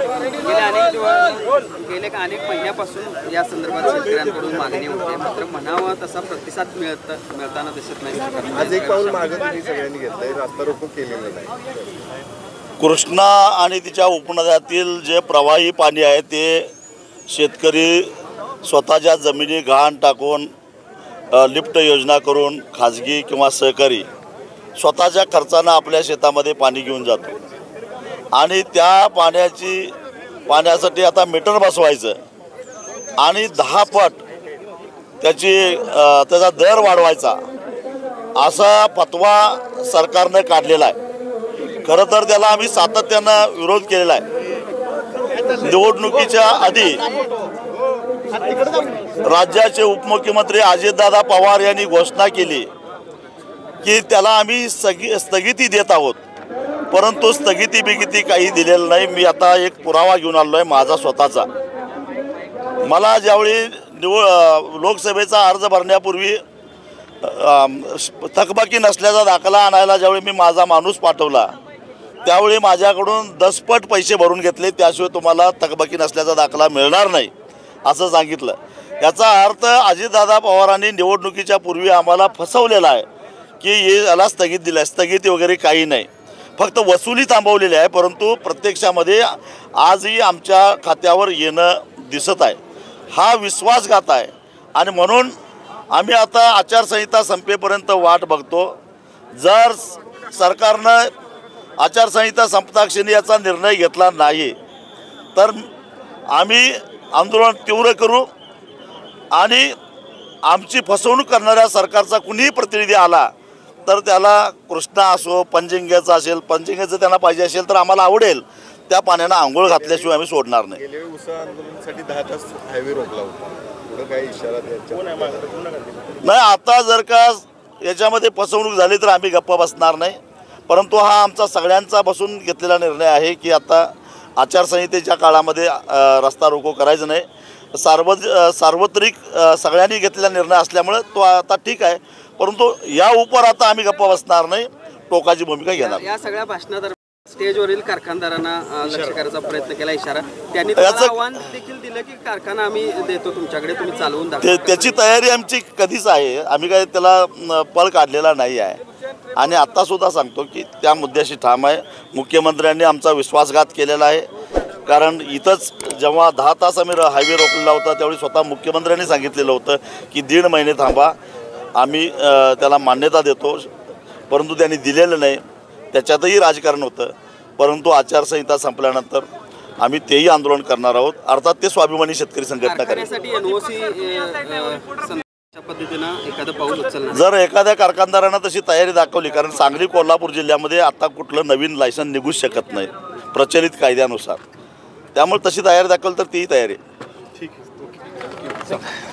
गेल्या अनेक महिन्यापासून या संदर्भात शेतकऱ्यांकडून मागणी होते, मात्र म्हणावा तसा प्रतिसाद मिळताना दिसत नाही। आज एक पाऊल मागे तुम्ही सगळ्यांनी घेतलंय, रास्ता रोको केलेलं नाही। कृष्णा आणि तिच्या उपनद्यातील जे प्रवाही पाणी आहे ते शेतकरी स्वतःच्या जमिनी गहाण टाकून लिफ्ट योजना करून खाजगी किंवा सहकारी स्वतःच्या खर्चानं आपल्या शेतामध्ये पाणी घेऊन जातो आणि त्या पाण्यासाठी आता मीटर बसवायचं आणि 10 पट त्याचा दर वाढवायचा असा फतवा सरकारने काढलेला आहे। खरं तर त्याला आम्ही सातत्यानं विरोध केलेला आहे। निवडणुकीच्या आधी राज्याचे उपमुख्यमंत्री अजितदादा पवार यांनी घोषणा केली की त्याला आम्ही स्थगिती देत आहोत, परंतु स्थगिती काही दिलेलं नाही। मी आता एक पुरावा घेऊन आलो आहे माझा स्वतःचा। मला ज्यावेळी लोकसभेचा अर्ज भरण्यापूर्वी थकबाकी नसल्याचा दाखला आणायला ज्यावेळी मी माझा माणूस पाठवला त्यावेळी माझ्याकडून 10 पट पैसे भरून घेतले, त्याशिवाय तुम्हाला थकबाकी नसल्याचा दाखला मिळणार नाही असं सांगितलं। याचा अर्थ अजितदादा पवारांनी निवडणुकीच्या पूर्वी आम्हाला फसवलेला आहे की याला स्थगिती वगैरे काही नाही, फक्त वसुली थांबवलेली आहे, परंतु प्रत्यक्षामध्ये आजही आमच्या खात्यावर येणं दिसत आहे। हा विश्वासघात आहे आणि म्हणून आम्ही आता आचारसंहिता संपेपर्यंत वाट बघतो। जर सरकारनं आचारसंहिता संपताक्षणी याचा निर्णय घेतला नाही तर आम्ही आंदोलन तीव्र करू आणि आमची फसवणूक करणाऱ्या सरकारचा कुणीही प्रतिनिधी आला तर त्याला कृष्णा असो पंचगंगेचा असेल, पंचगंगेचं त्यांना पाहिजे असेल तर आम्हाला आवडेल त्या पाण्यानं आंघोळ घातल्याशिवाय आम्ही सोडणार नाही। गेल्या वेळी उसा आंदोलनासाठी 10 तास हायवे रोखला होता, पुढे काही इशारा द्यायचा नाही। आता जर का याच्यामध्ये फसवणूक झाली तर आम्ही गप्प बसणार नाही, परंतु हा आमचा सगळ्यांचा बसून घेतलेला निर्णय आहे की आता आचारसंहितेच्या काळामध्ये रस्ता रोको करायचं नाही। सार्वत्रिक सगळ्यांनी घेतलेला निर्णय असल्यामुळे तो आता ठीक आहे, परंतु या उपर आता आम्ही गप्पा बसणार नाही, टोकाची भूमिका घेणार। या सगळ्या भाषणादरम्यान स्टेजवरील कारखानदारांना लक्ष करायचा प्रयत्न केला इशारा, त्यांनी आव्हान देखील दिलं की कारखाना आम्ही देतो तुमच्याकडे, तुम्ही चालवून दाखवा। त्याची तयारी आमची कधीच आहे, आम्ही काय त्याला पळ काढलेला नाही आहे आणि आत्तासुद्धा सांगतो की त्या मुद्द्याशी ठाम आहे। मुख्यमंत्र्यांनी आमचा विश्वासघात केलेला आहे, कारण इथंच जेव्हा 10 तास आम्ही हायवे रोखलेला होता त्यावेळी स्वतः मुख्यमंत्र्यांनी सांगितलेलं होतं की 1.5 महिने थांबा, आम्ही त्याला मान्यता देतो, परंतु त्यांनी दिलेलं नाही। त्याच्यातही राजकारण होतं, परंतु आचारसंहिता संपल्यानंतर आम्ही तेही आंदोलन करणार आहोत। अर्थात ते स्वाभिमानी शेतकरी संघटना करेल। जर एखाद्या कारखानदारानं तशी तयारी दाखवली, कारण सांगली कोल्हापूर जिल्ह्यामध्ये आता कुठलं नवीन लायसन निघूच शकत नाही प्रचलित कायद्यानुसार, त्यामुळे तशी तयारी दाखवली तर तीही तयारी। ठीक आहे।